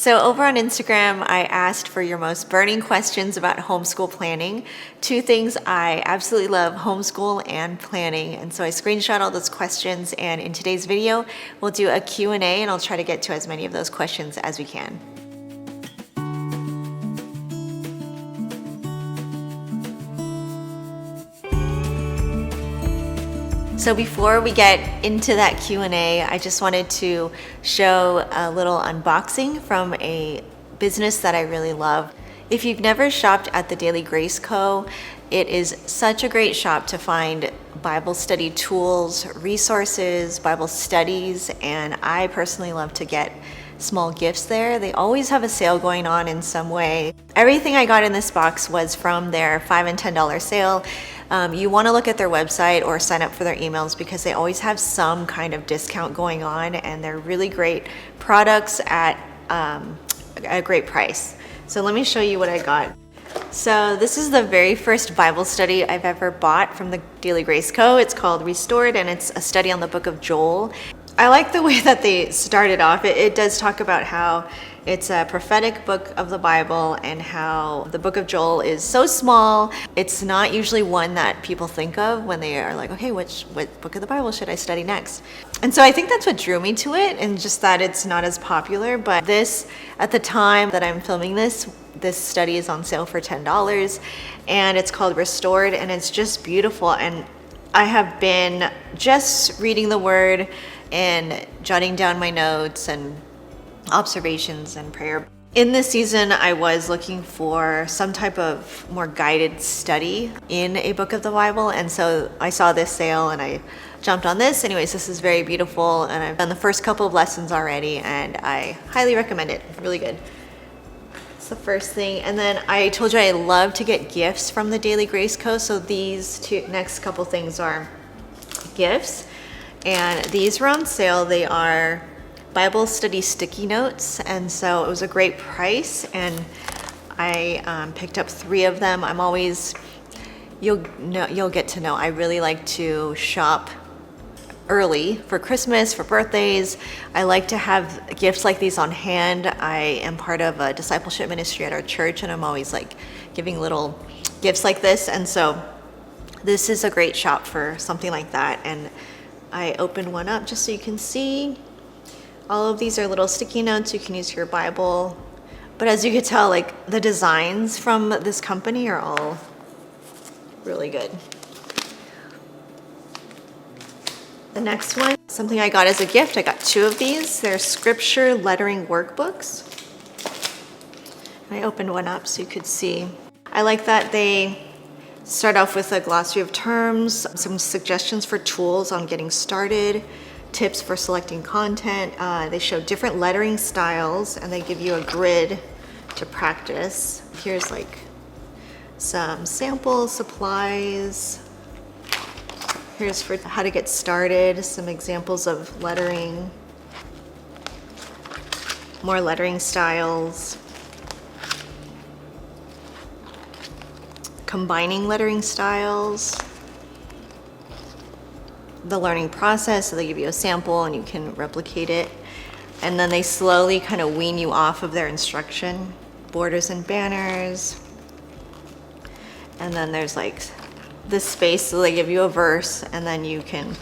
So over on Instagram, I asked for your most burning questions about homeschool planning. Two things I absolutely love, homeschool and planning. And so I screenshot all those questions, and in today's video, we'll do a Q&A, and I'll try to get to as many of those questions as we can. So before we get into that Q&A, I just wanted to show a little unboxing from a business that I really love. If you've never shopped at the Daily Grace Co., it is such a great shop to find Bible study tools, resources, Bible studies, and I personally love to get small gifts there. They always have a sale going on in some way. Everything I got in this box was from their $5 and $10 sale. You want to look at their website or sign up for their emails because they always have some kind of discount going on, and they're really great products at a great price. So let me show you what I got. So this is the very first Bible study I've ever bought from the Daily Grace Co. It's called Restored, and it's a study on the book of Joel. I like the way that they started off. It does talk about how it's a prophetic book of the Bible and how the book of Joel is so small. It's not usually one that people think of when they are like, okay, what book of the Bible should I study next? And so I think that's what drew me to it, and just that it's not as popular. But this, at the time that I'm filming this study is on sale for $10, and it's called Restored, and it's just beautiful. And I have been just reading the word and jotting down my notes and observations and prayer. In this season, I was looking for some type of more guided study in a book of the Bible, and so I saw this sale and I jumped on this. Anyways, this is very beautiful, and I've done the first couple of lessons already, and I highly recommend it. Really good. It's the first thing. And then I told you I love to get gifts from the Daily Grace Co. So these two next couple things are gifts, and these were on sale. They are Bible study sticky notes, and so it was a great price, and I picked up 3 of them. I'm always, you'll get to know, I really like to shop early for Christmas, for birthdays. I like to have gifts like these on hand. I am part of a discipleship ministry at our church, and I'm always like giving little gifts like this, and so this is a great shop for something like that. And I opened one up just so you can see. All of these are little sticky notes you can use for your Bible. But as you can tell, like the designs from this company are all really good. The next one, something I got as a gift. I got 2 of these. They're scripture lettering workbooks. I opened one up so you could see. I like that they start off with a glossary of terms, some suggestions for tools on getting started, tips for selecting content. They show different lettering styles, and they give you a grid to practice. Here's like some sample supplies. Here's for how to get started, some examples of lettering, more lettering styles, combining lettering styles, the learning process, so they give you a sample and you can replicate it, and then they slowly kind of wean you off of their instruction. Borders and banners, and then there's like this space, so they give you a verse and then you can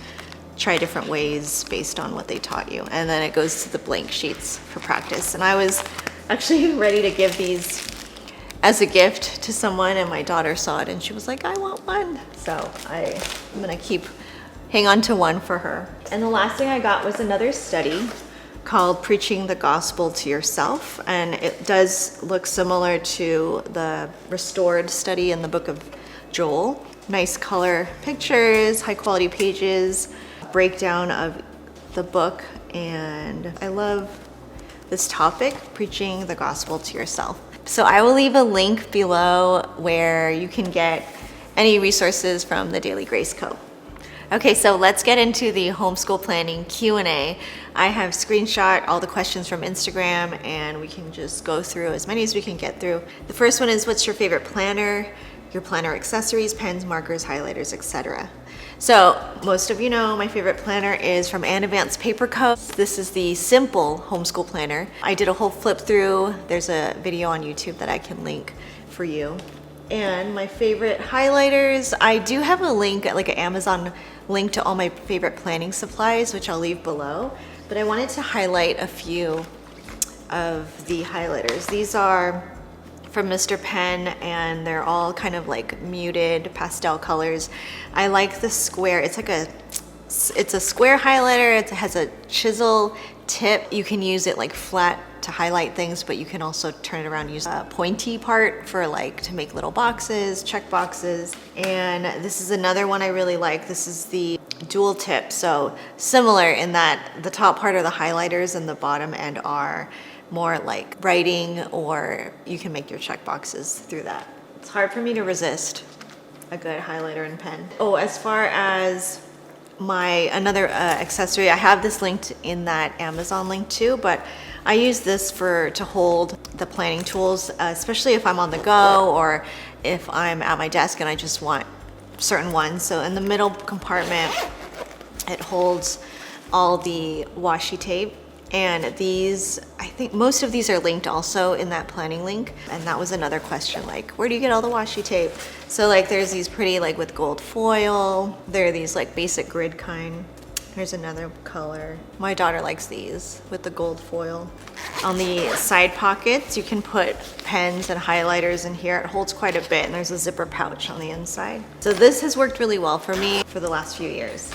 try different ways based on what they taught you, and then it goes to the blank sheets for practice. And I was actually ready to give these as a gift to someone, and my daughter saw it and she was like, I want one. So I'm gonna hang on to one for her. And the last thing I got was another study called Preaching the Gospel to Yourself, and it does look similar to the Restored study in the book of Joel. Nice color pictures, high quality pages, breakdown of the book, and I love this topic, preaching the gospel to yourself. So I will leave a link below where you can get any resources from the Daily Grace Co. Okay, so let's get into the homeschool planning Q&A. I have screenshot all the questions from Instagram, and we can just go through as many as we can get through. The first one is, what's your favorite planner? Your planner accessories, pens, markers, highlighters, etc. So most of you know my favorite planner is from Advance Paper Co. This is the simple homeschool planner. I did a whole flip through. There's a video on YouTube that I can link for you. And my favorite highlighters, I do have a link, like an Amazon link to all my favorite planning supplies, which I'll leave below. But I wanted to highlight a few of the highlighters. These are from Mr. Pen, and they're all kind of like muted pastel colors. I like the square. It's a square highlighter. It has a chisel tip. You can use it like flat to highlight things, but you can also turn it around and use a pointy part for like to make little boxes, check boxes. And this is another one I really like. This is the dual tip. So similar in that the top part are the highlighters and the bottom end are more like writing, or you can make your check boxes through that. It's hard for me to resist a good highlighter and pen. Oh, as far as my another accessory, I have this linked in that Amazon link too, but I use this to hold the planning tools, especially if I'm on the go or if I'm at my desk and I just want certain ones. So in the middle compartment, it holds all the washi tape. And these, I think most of these are linked also in that planning link. And that was another question, like, where do you get all the washi tape? So like there's these pretty like with gold foil. There are these like basic grid kind. Here's another color. My daughter likes these with the gold foil. On the side pockets, you can put pens and highlighters in here. It holds quite a bit, and there's a zipper pouch on the inside. So this has worked really well for me for the last few years.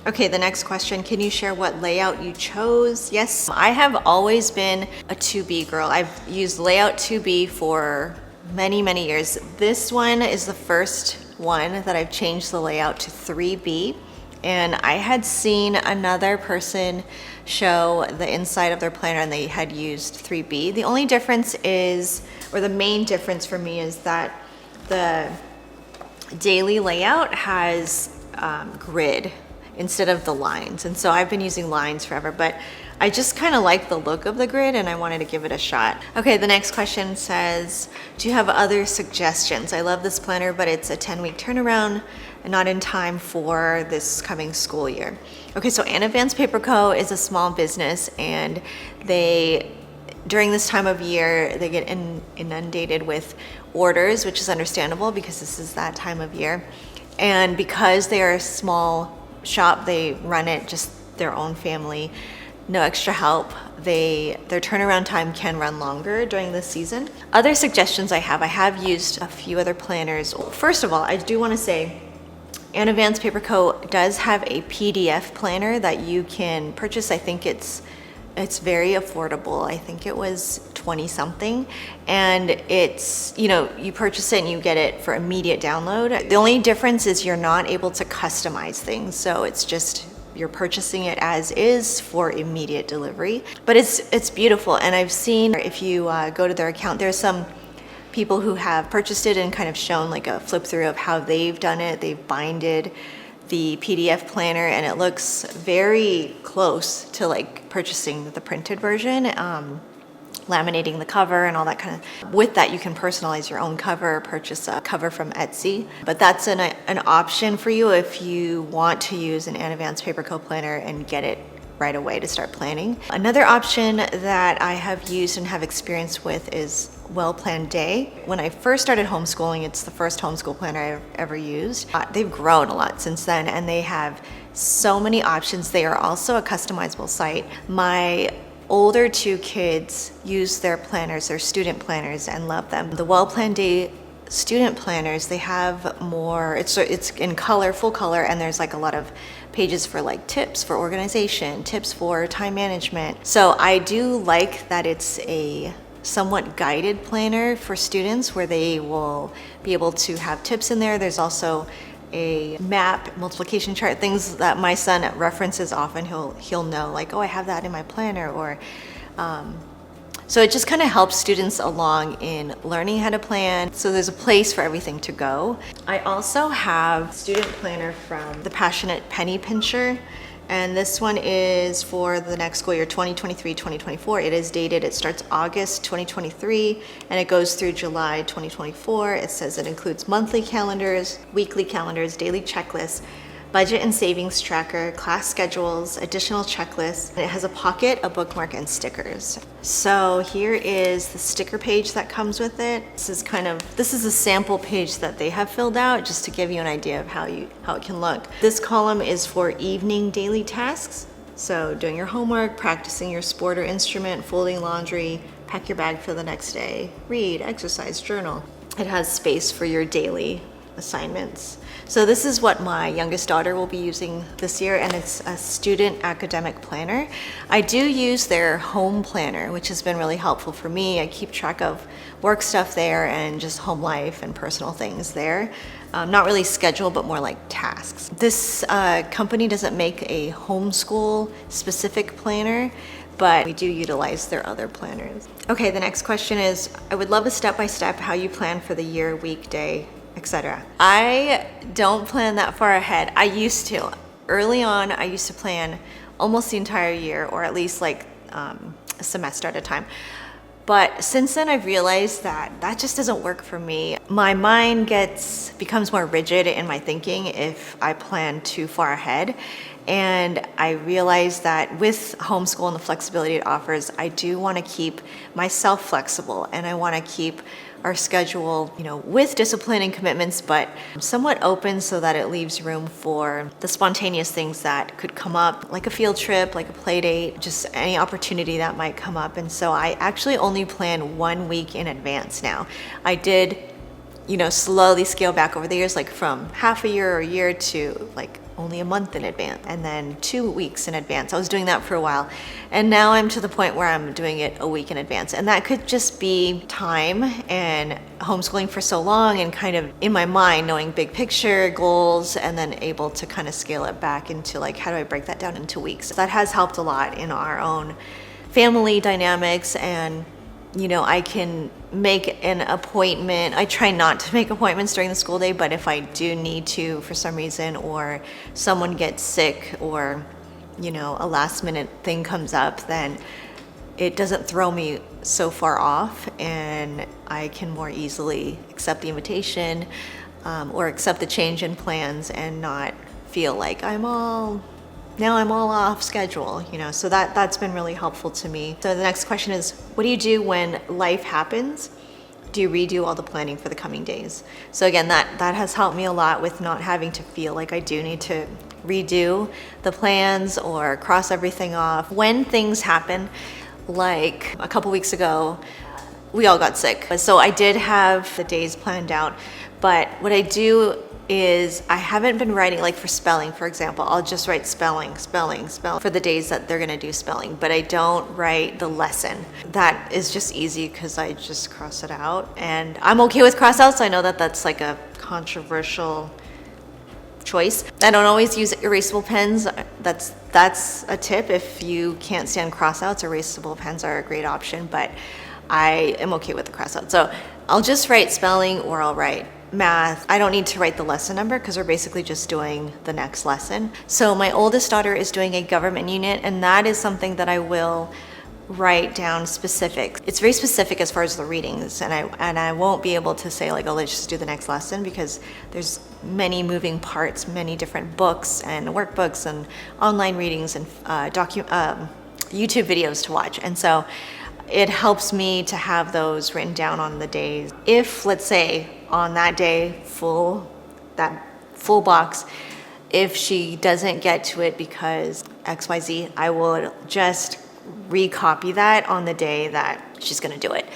Okay, the next question, can you share what layout you chose? Yes, I have always been a 2B girl. I've used layout 2B for many, many years. This one is the first one that I've changed the layout to 3B. And I had seen another person show the inside of their planner and they had used 3B. The only difference is, or the main difference for me, is that the daily layout has grid instead of the lines. And so I've been using lines forever, but I just kind of like the look of the grid and I wanted to give it a shot. Okay, the next question says, do you have other suggestions? I love this planner, but it's a 10-week turnaround and not in time for this coming school year. Okay, so Advance Paper Co. is a small business, and during this time of year, they get inundated with orders, which is understandable because this is that time of year. And because they are a small shop, they run it just their own family, no extra help. Their turnaround time can run longer during this season. Other suggestions I have used a few other planners. First of all, I do want to say Advance Paper Co. does have a PDF planner that you can purchase. I think it's very affordable. I think it was 20 something, and it's, you purchase it and you get it for immediate download. The only difference is you're not able to customize things, so it's just you're purchasing it as is for immediate delivery. But it's beautiful, and I've seen, if you go to their account, there's some people who have purchased it and kind of shown like a flip through of how they've done it. They've binded the PDF planner and it looks very close to like purchasing the printed version, laminating the cover and all that kind of. With that, you can personalize your own cover, purchase a cover from Etsy. But that's an option for you if you want to use an Advance Paper Co. planner and get it right away to start planning. Another option that I have used and have experience with is Well Planned Day. When I first started homeschooling, it's the first homeschool planner I've ever used. They've grown a lot since then, and they have so many options. They are also a customizable site. My older two kids use their planners, their student planners, and love them. The Well Planned Day student planners, they have more, it's in color, full color, and there's like a lot of pages for like tips for organization, tips for time management. So I do like that it's a somewhat guided planner for students where they will be able to have tips in there. There's also a map, multiplication chart, things that my son references often. He'll know like, oh, I have that in my planner, or so it just kind of helps students along in learning how to plan. So there's a place for everything to go. I also have a student planner from the Passionate Penny Pincher, and this one is for the next school year, 2023-2024. It is dated, it starts August 2023 and it goes through July 2024. It says it includes monthly calendars, weekly calendars, daily checklists, budget and savings tracker, class schedules, additional checklists, and it has a pocket, a bookmark, and stickers. So here is the sticker page that comes with it. This is a sample page that they have filled out just to give you an idea of how it can look. This column is for evening daily tasks. So doing your homework, practicing your sport or instrument, folding laundry, pack your bag for the next day, read, exercise, journal. It has space for your daily assignments. So this is what my youngest daughter will be using this year, and it's a student academic planner. I do use their home planner, which has been really helpful for me. I keep track of work stuff there and just home life and personal things there. Not really scheduled, but more like tasks. This company doesn't make a homeschool specific planner, but we do utilize their other planners. Okay, the next question is, I would love a step-by-step how you plan for the year, week, day, etc. I don't plan that far ahead. I used to. Early on, I used to plan almost the entire year, or at least like a semester at a time. But since then, I've realized that just doesn't work for me. My mind becomes more rigid in my thinking if I plan too far ahead. And I realized that with homeschool and the flexibility it offers, I do want to keep myself flexible, and I want to keep our schedule, with discipline and commitments, but somewhat open so that it leaves room for the spontaneous things that could come up, like a field trip, like a play date, just any opportunity that might come up. And so I actually only plan 1 week in advance now. I did, slowly scale back over the years, like from half a year or a year to like only a month in advance, and then 2 weeks in advance. I was doing that for a while, and now I'm to the point where I'm doing it a week in advance. And that could just be time and homeschooling for so long, and kind of in my mind knowing big picture goals, and then able to kind of scale it back into like, how do I break that down into weeks? That has helped a lot in our own family dynamics. And I can make an appointment. I try not to make appointments during the school day, but if I do need to for some reason, or someone gets sick, or, a last minute thing comes up, then it doesn't throw me so far off, and I can more easily accept the invitation or accept the change in plans and not feel like I'm all off schedule, so that's been really helpful to me. So the next question is, what do you do when life happens? Do you redo all the planning for the coming days? So again, that has helped me a lot with not having to feel like I do need to redo the plans or cross everything off. When things happen, like a couple weeks ago, we all got sick. So I did have the days planned out, but what I do is I haven't been writing, like for spelling, for example, I'll just write spelling for the days that they're gonna do spelling, but I don't write the lesson. That is just easy because I just cross it out, and I'm okay with cross-outs. I know that that's like a controversial choice. I don't always use erasable pens. That's a tip. If you can't stand cross-outs, erasable pens are a great option, but I am okay with the cross-out. So I'll just write spelling, or I'll write math. I don't need to write the lesson number because we're basically just doing the next lesson. So my oldest daughter is doing a government unit, and that is something that I will write down specific. It's very specific as far as the readings, and I won't be able to say like, oh, let's just do the next lesson, because there's many moving parts, many different books and workbooks and online readings and YouTube videos to watch. And so it helps me to have those written down on the days. If, let's say, on that day, that full box, if she doesn't get to it because XYZ, I will just recopy that on the day that she's gonna do it.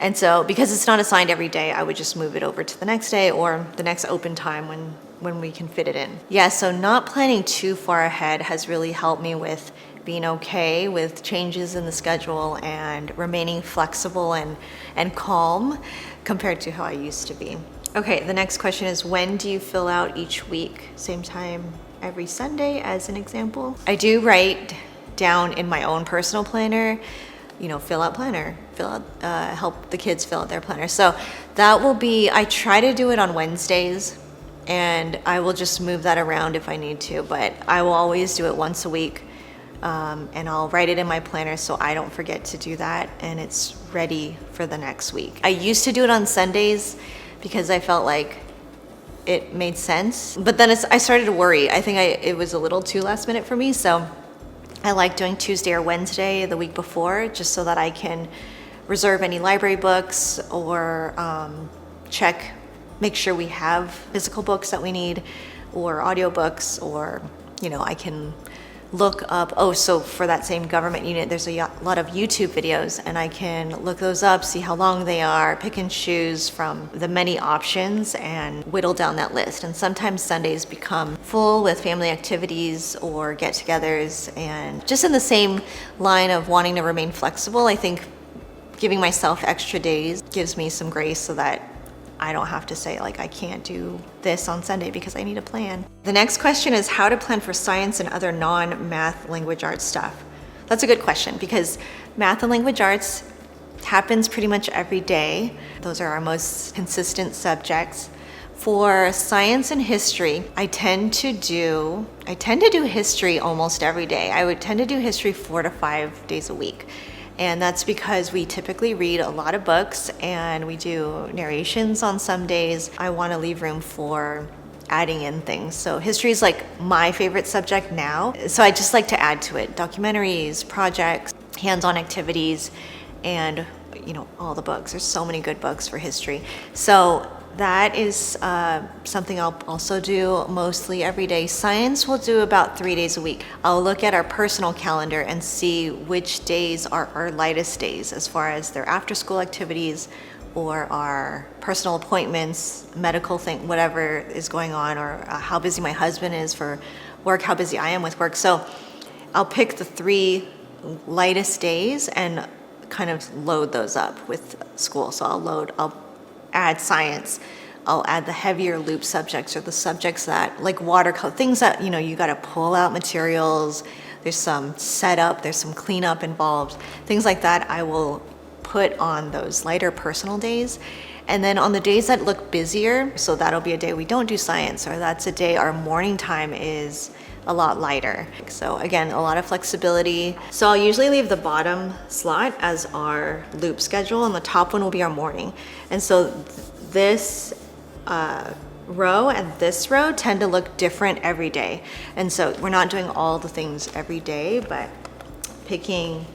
And so, because it's not assigned every day, I would just move it over to the next day or the next open time when we can fit it in. Yeah, so not planning too far ahead has really helped me with being okay with changes in the schedule and remaining flexible and calm compared to how I used to be. Okay, the next question is, when do you fill out each week? Same time every Sunday as an example. I do write down in my own personal planner, fill out planner, help the kids fill out their planner. So that will be, I try to do it on Wednesdays, and I will just move that around if I need to, but I will always do it once a week. And I'll write it in my planner so I don't forget to do that, and it's ready for the next week. I used to do it on Sundays because I felt like it made sense. But then I started to worry. I think it was a little too last minute for me. So I like doing Tuesday or Wednesday the week before, just so that I can reserve any library books or make sure we have physical books that we need, or audiobooks, or, I can look up, so for that same government unit, there's a lot of YouTube videos, and I can look those up, see how long they are, pick and choose from the many options and whittle down that list. And sometimes Sundays become full with family activities or get-togethers, and just in the same line of wanting to remain flexible, I think giving myself extra days gives me some grace so that I don't have to say, like, I can't do this on Sunday because I need a plan. The next question is how to plan for science and other non-math language arts stuff. That's a good question, because math and language arts happens pretty much every day. Those are our most consistent subjects. For science and history, I tend to do history almost every day. I would tend to do history 4 to 5 days a week. And that's because we typically read a lot of books and we do narrations on some days. I want to leave room for adding in things. So history is like my favorite subject now. So I just like to add to it documentaries, projects, hands-on activities, and all the books. There's so many good books for history. So that is something I'll also do mostly every day. Science will do about 3 days a week. I'll look at our personal calendar and see which days are our lightest days as far as their after-school activities or our personal appointments, medical thing, whatever is going on, or how busy my husband is for work, how busy I am with work. So I'll pick the 3 lightest days and kind of load those up with school. So I'll add science, I'll add the heavier loop subjects, or the subjects that, like watercolor, things that, you got to pull out materials, there's some setup, there's some cleanup involved, things like that I will put on those lighter personal days. And then on the days that look busier, so that'll be a day we don't do science, or that's a day our morning time is a lot lighter. So again, a lot of flexibility. So I'll usually leave the bottom slot as our loop schedule, and the top one will be our morning. And so this row and this row tend to look different every day. And so we're not doing all the things every day, but picking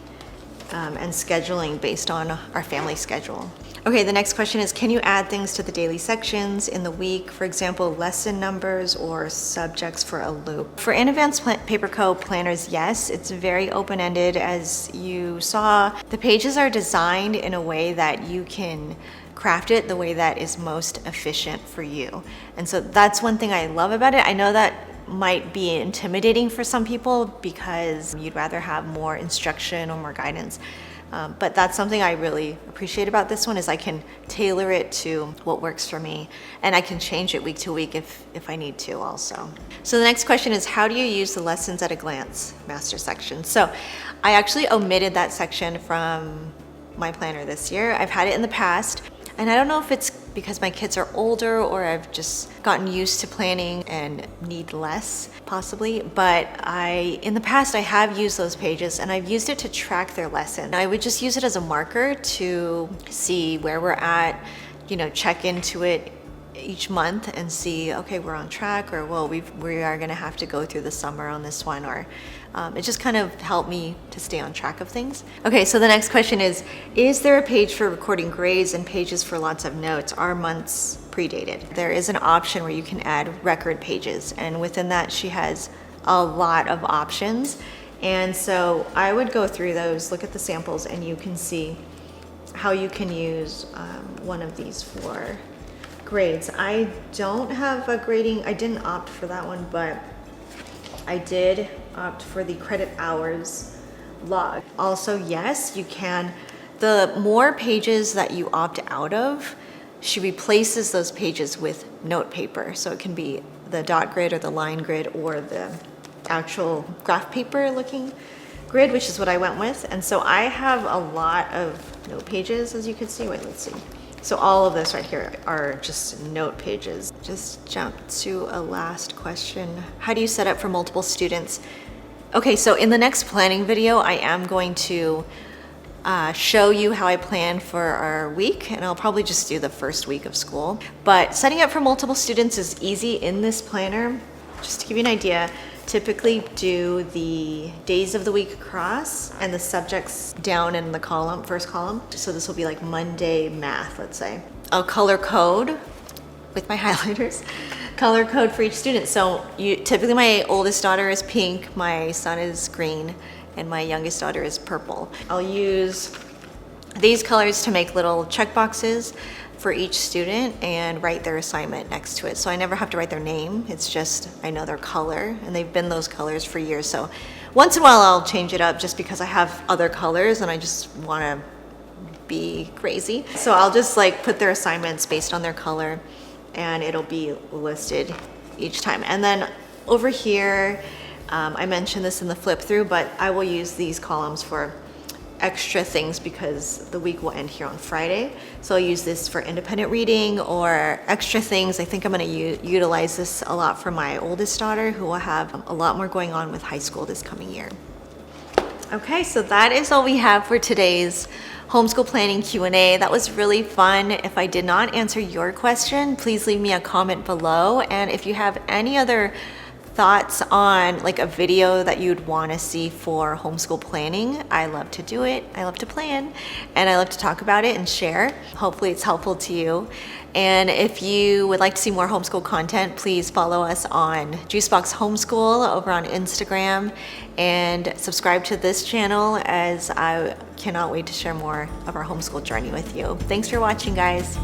and scheduling based on our family schedule. Okay, the next question is, can you add things to the daily sections in the week? For example, lesson numbers or subjects for a loop. For In Advance Paper Co. planners, yes, it's very open-ended. As you saw, the pages are designed in a way that you can craft it the way that is most efficient for you. And so that's one thing I love about it. I know that might be intimidating for some people because you'd rather have more instruction or more guidance. But that's something I really appreciate about this one, is I can tailor it to what works for me, and I can change it week to week if I need to also. So the next question is, how do you use the lessons at a glance master section? So I actually omitted that section from my planner this year. I've had it in the past, and I don't know if it's because my kids are older or I've just gotten used to planning and need less, possibly. But in the past, I have used those pages, and I've used it to track their lesson. I would just use it as a marker to see where we're at, check into it each month and see, okay, we're on track, or well, we are going to have to go through the summer on this one, or it just kind of helped me to stay on track of things. Okay, so the next question is there a page for recording grades and pages for lots of notes? Are months predated? There is an option where you can add record pages, and within that she has a lot of options. And so I would go through those, look at the samples, and you can see how you can use one of these for grades. I don't have a grading, I didn't opt for that one, but I did opt for the credit hours log. Also, yes, you can. The more pages that you opt out of, she replaces those pages with note paper. So it can be the dot grid or the line grid or the actual graph paper looking grid, which is what I went with. And so I have a lot of note pages, as you can see. Wait, let's see. So all of this right here are just note pages. Just jump to a last question. How do you set up for multiple students? Okay, so in the next planning video, I am going to show you how I plan for our week, and I'll probably just do the first week of school. But setting up for multiple students is easy in this planner. Just to give you an idea, typically do the days of the week across and the subjects down in the column, first column. So this will be like Monday math, let's say. I'll color code with my highlighters, color code for each student. So typically my oldest daughter is pink, my son is green, and my youngest daughter is purple. I'll use these colors to make little check boxes for each student and write their assignment next to it. So I never have to write their name. It's just, I know their color, and they've been those colors for years. So once in a while I'll change it up just because I have other colors and I just wanna be crazy. So I'll just like put their assignments based on their color, and it'll be listed each time. And then over here, I mentioned this in the flip through, but I will use these columns for extra things because the week will end here on Friday. So I'll use this for independent reading or extra things. I think I'm gonna utilize this a lot for my oldest daughter, who will have a lot more going on with high school this coming year. Okay, so that is all we have for today's homeschool planning Q&A. That was really fun. If I did not answer your question, please leave me a comment below. And if you have any other thoughts on like a video that you'd want to see for homeschool planning, I love to do it. I love to plan, and I love to talk about it and share. Hopefully it's helpful to you. And if you would like to see more homeschool content, please follow us on Juicebox Homeschool over on Instagram, and subscribe to this channel, as I cannot wait to share more of our homeschool journey with you. Thanks for watching, guys.